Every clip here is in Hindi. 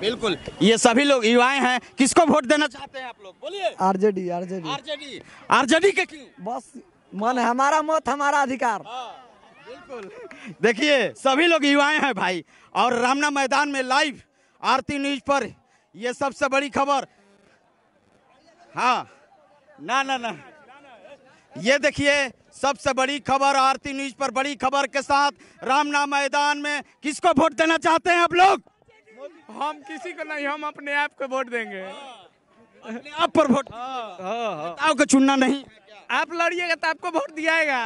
बिल्कुल, ये सभी लोग युवाएं हैं। किसको वोट देना चाहते हैं आप लोग, बोलिए? RJD RJD RJD. आरजेडी के क्यों? बस मन है, हमारा मत हमारा अधिकार। बिल्कुल, देखिए सभी लोग युवाएं हैं भाई, और रामना मैदान में लाइव आरती न्यूज पर ये सबसे बड़ी खबर। हाँ, ना ना ना, ये देखिए सबसे बड़ी खबर आरती न्यूज पर, बड़ी खबर के साथ रामना मैदान में किसको वोट देना चाहते हैं आप लोग? हम किसी को नहीं, हम अपने आप को वोट देंगे। अपने आप पर वोट? नेताओं को चुनना नहीं। आप लड़िएगा तो आपको वोट दियाएगा।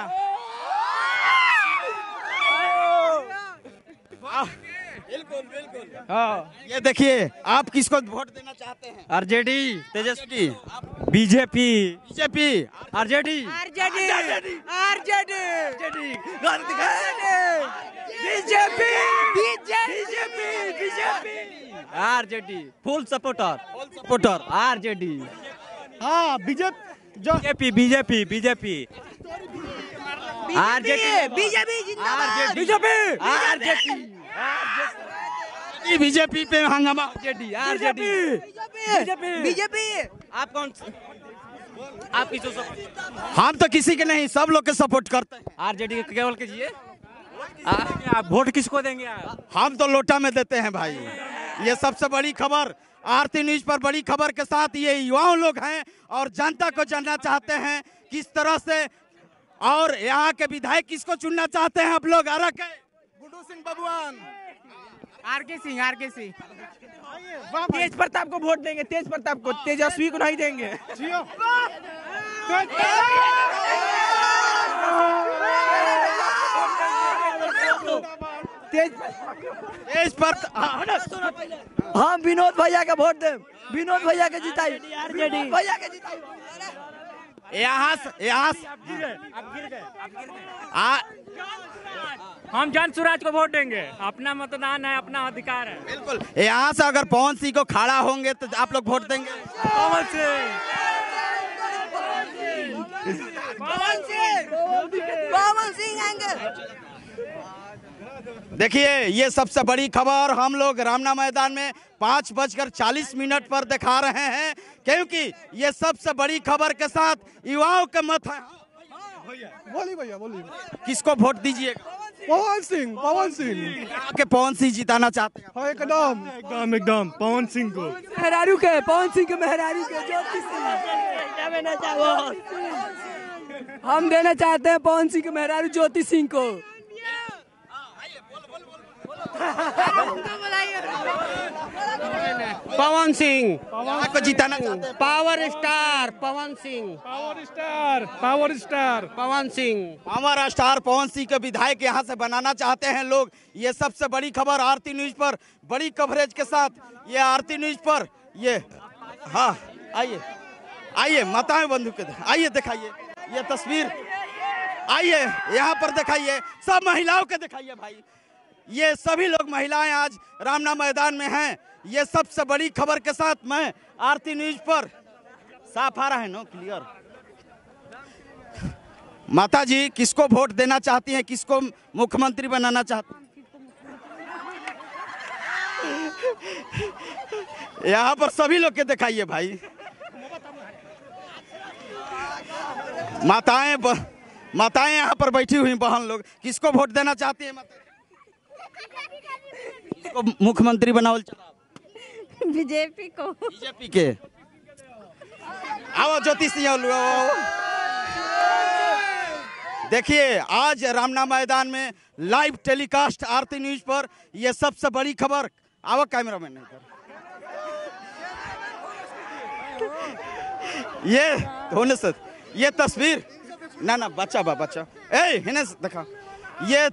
बिल्कुल बिल्कुल। हाँ, ये देखिए आप किसको वोट देना चाहते हैं? RJD, Tejashwi, BJP, BJP, RJD, RJD RJD BJP, BJP, BJP, RJD, full supporter, RJD. हाँ बीजेपी, जो BJP, BJP, BJP, RJD, BJP जिंदाबाद, बीजेपी, आरजेडी, बीजेपी पे हंगामा। RJD, RJD, BJP, BJP. आप कौन? आप किसको सपोर्ट? हम तो किसी के नहीं, सब लोग के सपोर्ट करते हैं। आरजेडी के केवल कीजिए। आप वोट किसको देंगे आप? हम तो लोटा में देते हैं भाई। ये सबसे बड़ी खबर आरती न्यूज पर, बड़ी खबर के साथ ये युवाओं लोग हैं और जनता को जानना चाहते हैं किस तरह से, और यहाँ के विधायक किसको चुनना चाहते हैं आप लोग? आरा के गुड्डू सिंह बबुआन, आरके सिंह, आरके सिंह। तेज प्रताप को वोट देंगे, तेज प्रताप को, तेजस्वी को नहीं देंगे। तेज पर हम विनोद भैया का वोट दे, विनोद भैया के जिताई, विनोद भैया के जिताई। यहाँ से हम जान स्वराज को वोट देंगे, अपना मतदान है, अपना अधिकार है। बिल्कुल, यहाँ से अगर पवन सिंह को खड़ा होंगे तो आप लोग वोट देंगे? पवन सिंह, पवन सिंह आएंगे। देखिए ये सबसे बड़ी खबर हम लोग रामना मैदान में 5:40 पर दिखा रहे हैं, क्योंकि ये सबसे बड़ी खबर के साथ युवाओं के मत है। बोलिए भैया बोलिए। किसको वोट दीजिए? पवन सिंह, पवन सिंह। के पवन सिंह जिताना चाहते हैं? हाँ एकदम एकदम एकदम पवन सिंह को। मेहरारू के, पवन सिंह के मेहरारू के ज्योति सिंह। हम देना चाहते हैं पवन सिंह के मेहरारू ज्योति सिंह को। पवन सिंह को जिताना चाहते हैं? Power star Pawan Singh, power star, power star Pawan Singh, power star Pawan Singh के विधायक यहाँ से बनाना चाहते हैं लोग। ये सबसे बड़ी खबर आरती न्यूज पर, बड़ी कवरेज के साथ ये आरती न्यूज पर ये। हाँ आइए आइए, माताएं बंधु के आइए दिखाइए ये तस्वीर, आइए यहाँ पर दिखाइए, सब महिलाओं के दिखाइए भाई। ये सभी लोग महिलाएं आज रामना मैदान में हैं। ये सबसे बड़ी खबर के साथ मैं आरती न्यूज पर, साफ आ रहा है नो, क्लियर। माता जी किसको वोट देना चाहती हैं, किसको मुख्यमंत्री बनाना चाहती हैं? यहाँ पर सभी लोग के दिखाइए भाई। माताएं यहाँ पर बैठी हुई बहन लोग, किसको वोट देना चाहती है? किसको मुख्यमंत्री बनावल? बीजेपी को। बीजेपी के आओ ज्योति सिंह। देखिए आज रामना मैदान में लाइव टेलीकास्ट आरती न्यूज पर यह सबसे बड़ी खबर। आओ कैमरामैन नहीं कर, ये होने से ये तस्वीर ना ना बच्चा बच्चा हिने से देखा ये।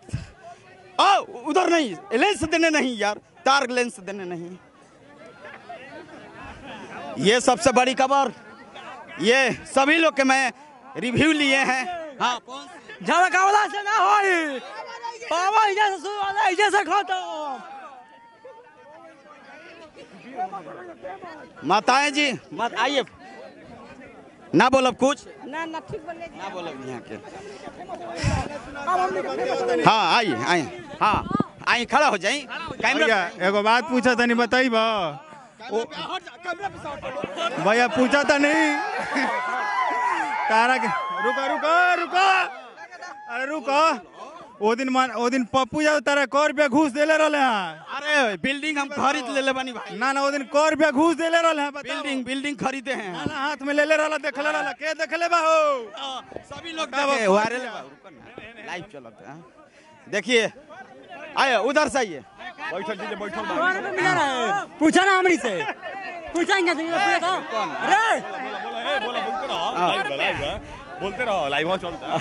उधर नहीं, लेंस देने नहीं यार, तार लेंस देने नहीं। ये सबसे बड़ी खबर, ये सभी लोग के मैं रिव्यू लिए हैं। हाँ झड़कावला से ना होई, पावर जैसे शुरू वाला जैसे खत्म। माताएं जी मत आइए, ना बोलब कुछ, ना ठीक बोले, ना बोलब यहाँ के। हाँ आइए आइए, हाँ आई खड़ा हो जाई कैमरा एगो बात पूछा था नहीं बताई बा भैया पूछा था नहीं तारा के रुको अरे रुको ओ दिन पप्पू यादव तारा कर पे घूस देले रहले हैं। अरे बिल्डिंग हम खरीद ले बानी भाई ना ओ दिन कर पे घूस देले रहले हैं। बिल्डिंग खरीदे हैं ना हाथ में ले रहला देखले रहला के देखले बा हो सभी लोग देखे वायरल लाइव चलता है। देखिए आए उधर से आइए पूछा ना हमरी से पूछेंगे बोलते रहो लाइव चलता।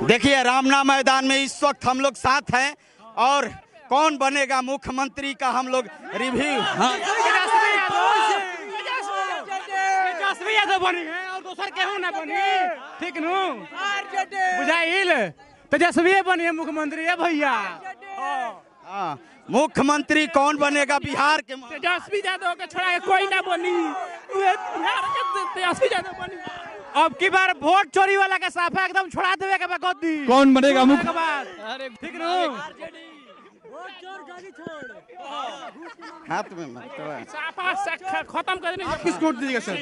देखिए रामना मैदान में इस वक्त हम लोग साथ हैं और कौन बनेगा मुख्यमंत्री का हम लोग रिव्यू तेजस्वी यादव बनी है और दूसर केहू ना बनी ठीक नु बुझाइल तेजस्वी बनी है मुख्यमंत्री है भैया। मुख्यमंत्री कौन बनेगा बिहार के तेजस्वी यादव के छोड़ा के कोई ना बनी बिहार के तेजस्वी यादव बनी। अब की बार वोट चोरी वाला के साफा एकदम छोड़ा देवे के गद्दी कौन बनेगा मुख्य अरे ठीक नु हाथ में मत साफा खत्म कर देनी। किसको वोट दीजिएगा सर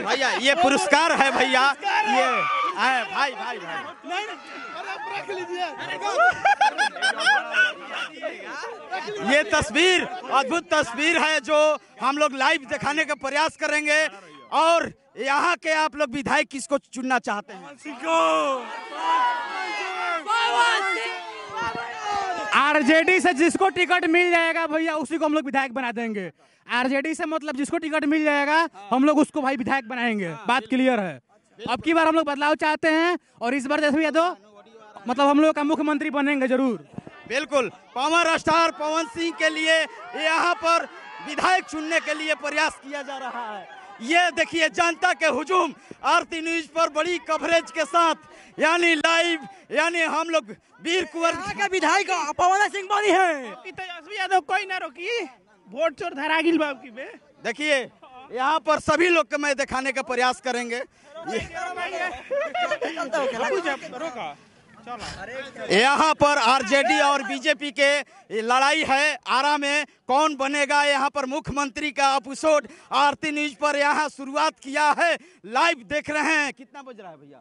भैया ये पुरस्कार है भैया ये भाई ये तस्वीर अद्भुत तस्वीर है जो हम लोग लाइव दिखाने का प्रयास करेंगे। और यहाँ के आप लोग विधायक किसको चुनना चाहते हैं? आरजेडी से जिसको टिकट मिल जाएगा भैया उसी को हम लोग विधायक बना देंगे। आरजेडी से मतलब जिसको टिकट मिल जाएगा हम लोग उसको भाई विधायक बनाएंगे। बात क्लियर है। अब की बार हम लोग बदलाव चाहते हैं और इस बार तेजस्वी यादव मतलब हम लोग का मुख्यमंत्री बनेंगे जरूर। बिल्कुल पावर स्टार पवन सिंह के लिए यहाँ पर विधायक चुनने के लिए प्रयास किया जा रहा है। ये देखिए जनता के हुजूम आरती न्यूज पर बड़ी कवरेज के साथ यानी लाइव यानी हम लोग वीर कुंवर के विधायक पवन सिंह बनी है। तेजस्वी यादव कोई ना रोकी वोट चोर धरा गिल बाबू की बे। देखिए यहाँ पर सभी लोग को मैं दिखाने का प्रयास करेंगे। यहाँ पर आरजेडी और बीजेपी के लड़ाई है। आरा में कौन बनेगा यहाँ पर मुख्यमंत्री का एपिसोड आरती न्यूज पर यहाँ शुरुआत किया है। लाइव देख रहे हैं। कितना बज रहा है भैया?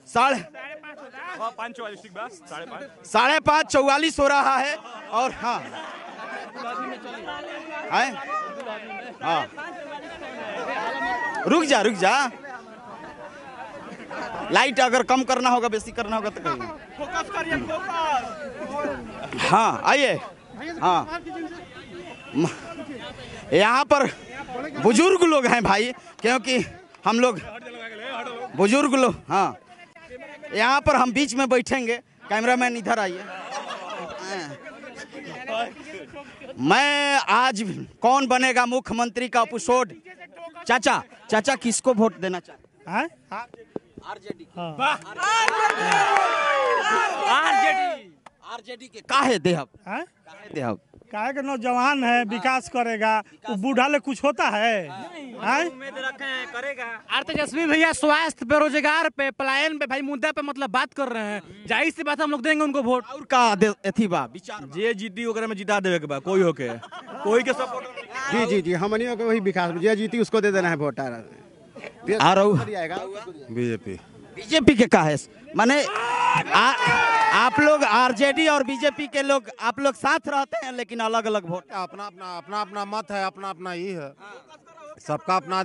5:44 हो रहा है। और हाँ रुक जा लाइट अगर कम करना होगा बेसी करना होगा तो कहिए। फोकस करिए फोकस। हाँ आइए। हाँ यहाँ पर बुजुर्ग लोग हैं भाई क्योंकि हम लोग बुजुर्ग लोग। हाँ यहाँ पर हम बीच में बैठेंगे। कैमरामैन इधर आइए। मैं आज कौन बनेगा मुख्यमंत्री का एपिसोड चाचा किसको वोट देना चाहते हैं? आरजेडी के काहे देहब काहे के नौजवान है विकास करेगा वो बूढ़ा ले कुछ होता है उम्मीद रखे हैं करेगा। और तेजस्वी भैया स्वास्थ्य बेरोजगार पे पलायन पे भाई मुद्दा पे मतलब बात कर रहे हैं। जाहिर सी बात हम लोग देंगे उनको वोट। और का एथी बा विचार जे जीती ओकरा में जिता देवे के बा कोई होके कोई के सपोर्ट जी हमनियों के वही विकास जे जीती उसको दे देना है वोट। बीजेपी के का है माने आप लोग आरजेडी और बीजेपी के लोग आप लोग साथ रहते हैं लेकिन अलग अलग वोट। अपना मत है अपना ही है। सबका अपना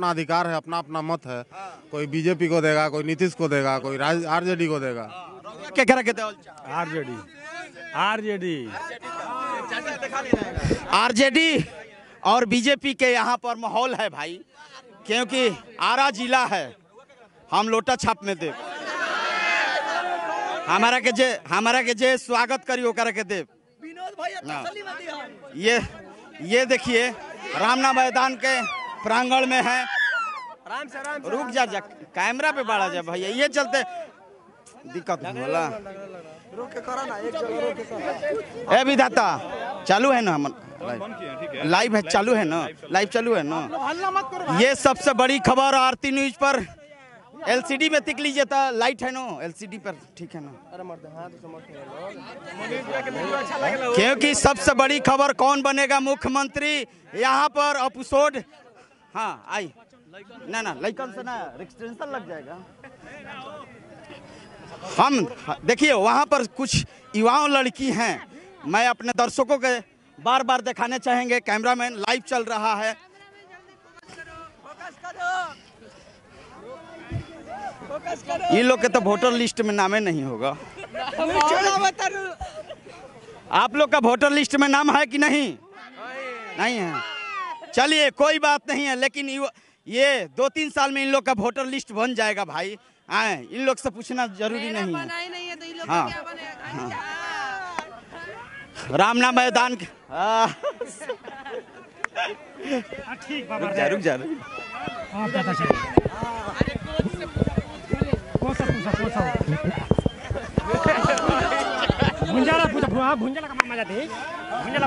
अधिकार है अपना मत है। कोई बीजेपी को देगा कोई नीतीश को देगा कोई आरजेडी को देगा। आरजेडी और बीजेपी के यहाँ पर माहौल है भाई क्योंकि आरा जिला है। हम लोटा छाप में दे हमारा के जे स्वागत करी ओकरा के दे। ये देखिए रामना मैदान के प्रांगण में है। रुक जा कैमरा पे बाढ़ा जा भैया ये चलते दिक्कत होला। ए विधाता चालू है ना हम लाइव है चालू है ना ये सबसे बड़ी खबर आरती न्यूज पर एलसीडी में तिक लीजिए तो लाइट है नो एलसीडी पर ठीक है ना। क्योंकि सबसे बड़ी खबर कौन बनेगा मुख्यमंत्री यहाँ पर एपिसोड। हाँ आई ना ना लाइकन से ना रिस्ट्रिक्शन लग जाएगा। हम देखिए वहाँ पर कुछ युवाओं लड़की हैं, मैं अपने दर्शकों के बार बार दिखाने चाहेंगे, कैमरामैन लाइव चल रहा है। ये लोग के तो वोटर लिस्ट में नामे नहीं होगा। आप लोग का वोटर लिस्ट में नाम है कि नहीं? नहीं है। चलिए कोई बात नहीं है, लेकिन ये 2-3 साल में इन लोग का वोटर लिस्ट बन जाएगा भाई। आए इन लोग से पूछना जरूरी नहीं है। हाँ रामना मैदान रुक जा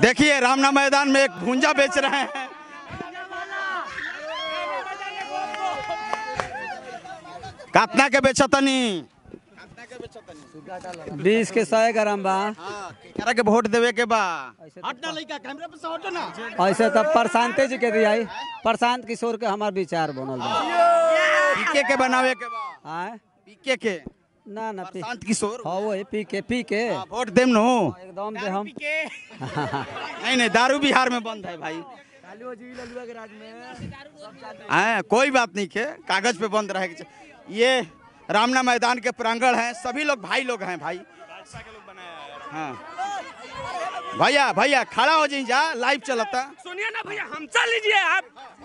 देखिए रामना मैदान में एक भुंजा बेच रहे हैं। कातना के बेचतनी 20 के 100 ग्राम बा। करा के वोट देवे के बा। हटना लइका कैमरा पे से हटो ना। ऐसे तब प्रशांत जी के दिया, प्रशांत किशोर के हमार विचार बनल बा। पीके के बनावे के बा। हां पीके के ना ना प्रशांत किशोर। हां वो पी के वोट देम नो एकदम दे हम। नहीं दारू बिहार में बंद है भाई। कोई बात नहीं के कागज पे बंद रहे। ये रामना मैदान के प्रांगण है, सभी लोग भाई लोग हैं भाई। हाँ भैया भैया खड़ा हो जाइए, जा लाइव चलता। सुनिए ना भैया, हम चल लीजिए, आप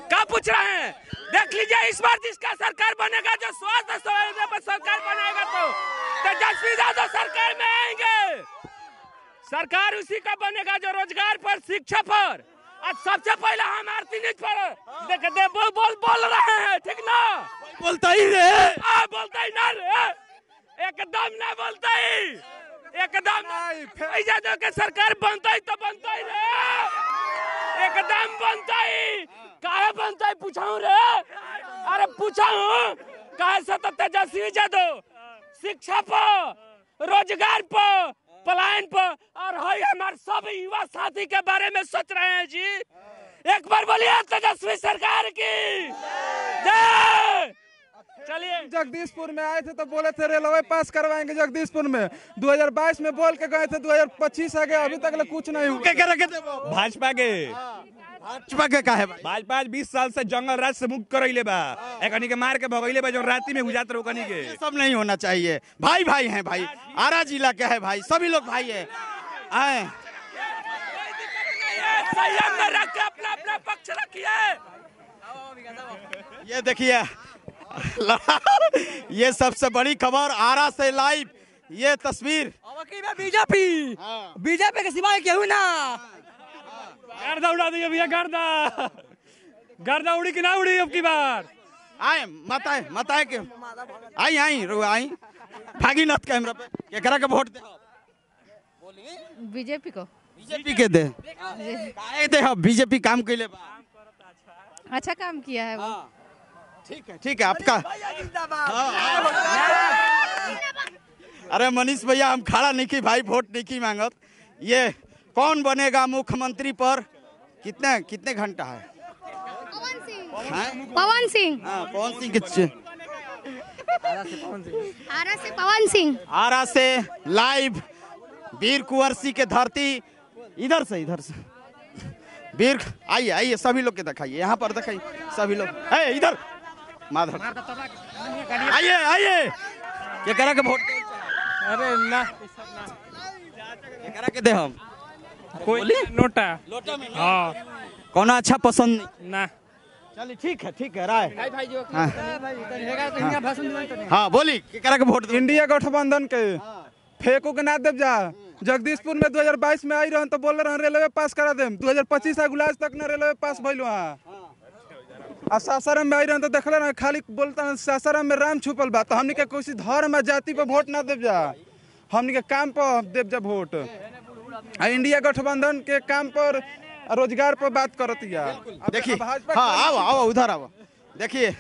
क्या पूछ रहे हैं? देख लीजिए इस बार जिसका सरकार बनेगा, जो स्वास्थ्य सेवा पर सरकार बनेगा तो तेजस्वी यादव सरकार में आएंगे। सरकार उसी का बनेगा जो रोजगार पर, शिक्षा पर। आज सबसे पहले हम आरती न्यूज पर देख बोल रहे हैं, ठीक ना? बोलता ही रे, बोलता ही ना रे, एकदम ना बोलता ही, एकदम यादव के सरकार बनता ही तो बनता ही रे, एकदम बनता ही। काहे बनता ही पूछाऊं रे? अरे पूछाऊं काहे से? तो तेजस्वी यादव शिक्षा पर, रोजगार पर, पलायन पर और हमारे सब युवा साथी के बारे में सोच रहे हैं जी। एक बार बोलिए तेजस्वी सरकार की जय। चलिए जगदीशपुर में आए थे तो बोले थे रेलवे पास करवाएंगे जगदीशपुर में। 2022 में बोल के गए थे, 2025 आ गया, अभी तक कुछ नहीं हुआ। भाजपा के का है भाजपा 20 साल से जंगल राज से मुक्त करैले बा। एकनी के मार के भगैले बा, जो राती में गुजात रोकनी के। सब नहीं होना चाहिए, भाई भाई हैं भाई। आरा जिला के है भाई, सभी लोग भाई है। आए संयम में रख के अपना अपना पक्ष रखिए। ये देखिए ये सबसे बड़ी खबर आरा से लाइव, ये तस्वीर। बीजेपी के सिवाय केहू ना। गर्दा उड़ा दिए भैया, गर्दा उड़ी कि ना उड़ी अब की बार? आए मत आए के आई भागी नत कैमरा पे केकरा के वोट दे? बीजेपी को। बीजेपी के दे काहे दे? बीजेपी काम कैले बा, अच्छा काम किया है वो। ठीक है आपका। अरे मनीष भैया हम खड़ा नहीं की भाई, वोट नहीं की मांगत। ये कौन बनेगा मुख्यमंत्री पर कितने घंटा है? पवन सिंह। हाँ पवन सिंह आरा से लाइव वीर कुंवर सिंह के धरती। इधर से वीर आइए सभी लोग के दिखाइए, यहाँ पर दिखाइए सभी लोग। इधर माधव आइए क्या करा के वोट? अरे ना करा के दे हम कोई लोटा में। हाँ कौन अच्छा पसंद ना। चलिए ठीक है राय। हाँ बोली करा के वोट? इंडिया गठबंधन के फेंको के ना देव जा। जगदीशपुर में 2022 में आई रहन तो बोल रहे रेलवे पास करा देम। 2025 आ गुलाज तक ना रेलवे पास भइलो। आ सासाराम में आई रहन तो देखल ना खाली बोलता सासाराम में राम छुपल बा। तो हमनी के कोई धर्म जाति पे वोट ना देव जा, हमनी के काम पर देव जा वोट। इंडिया गठबंधन के काम पर, रोजगार पर बात करती है। देखिए हाँ आओ उधर आओ। देखिए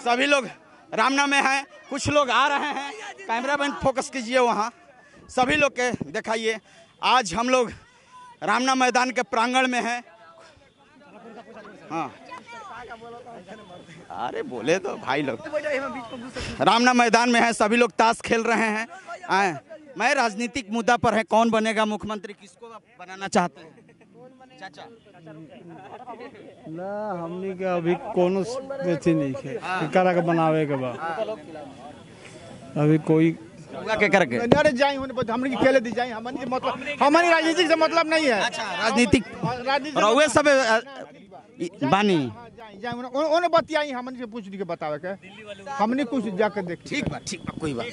सभी लोग रामना में हैं, कुछ लोग आ रहे हैं। कैमरामैन फोकस कीजिए वहाँ, सभी लोग के दिखाइए। आज हम लोग रामना मैदान के प्रांगण में हैं। हाँ, अरे बोले तो भाई लोग। रामना मैदान में है, सभी लोग ताश खेल रहे हैं। मैं राजनीतिक मुद्दा पर है, कौन बनेगा मुख्यमंत्री, किसको बनाना चाहते हैं चाचा? ना हमनी के अभी कोनो बेची नहीं है, करा के बनावे के बाद अभी कोई के करके अरे जाई होने पर हमनी के खेले दी जाई, हमनी मतलब हमनी राजनीतिक से मतलब नहीं है। अच्छा, राजनीतिक रउए सब बानी ओने बतियाई, हमनी से पूछ दी के बतावे के, हमनी कुछ जाके देख। ठीक बा कोई बात।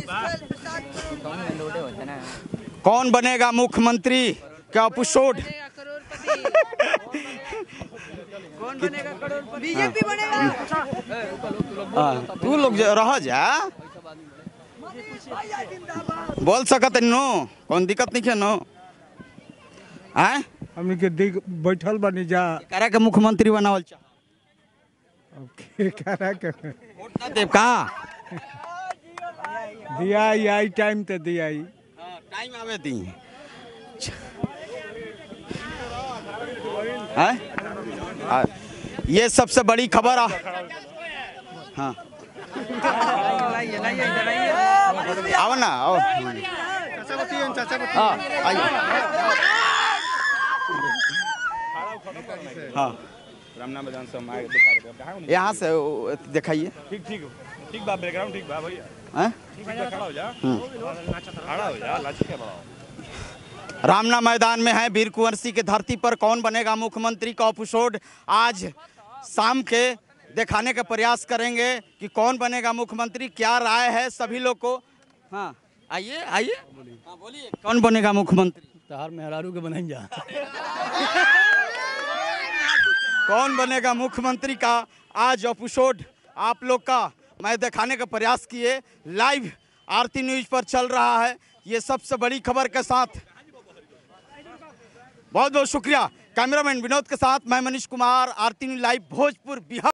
कौन बनेगा मुख्यमंत्री का एपिसोड? कौन बनेगा करोड़पति? बीजेपी बनेगा। तू लोग रह जा, बोल सकत नो, कौन दिक्कत नहीं है नो। आए हमनी के बैठल बनी जा करा के मुख्यमंत्री बनावल चा, करा के वोट ना देव का दिया आई टाइम ते दिया आई, टाइम आवे दी। ये सबसे बड़ी खबर। हाँ आओ ना, आओ। हाँ, रामना मैदान से हम आए, यहाँ से दिखाइए। ठीक बा, बैकग्राउंड ठीक बा भैया। खड़ा हो जा, लाची क्या बढ़ाओ। रामना मैदान में है, वीर कुंवर सिंह की धरती पर कौन बनेगा मुख्यमंत्री का एपिसोड आज शाम के दिखाने का प्रयास करेंगे कि कौन बनेगा मुख्यमंत्री, क्या राय है सभी लोग को। हाँ आइए आइए, बोलिए कौन बनेगा मुख्यमंत्री? तहार मेहरारू के बनाई जा। कौन बनेगा मुख्यमंत्री का आज एपिसोड आप लोग का मैं दिखाने का प्रयास किए। लाइव आरती न्यूज पर चल रहा है, ये सबसे बड़ी खबर के साथ। बहुत बहुत शुक्रिया। कैमरामैन विनोद के साथ मैं मनीष कुमार, आरती न्यूज लाइव भोजपुर बिहार।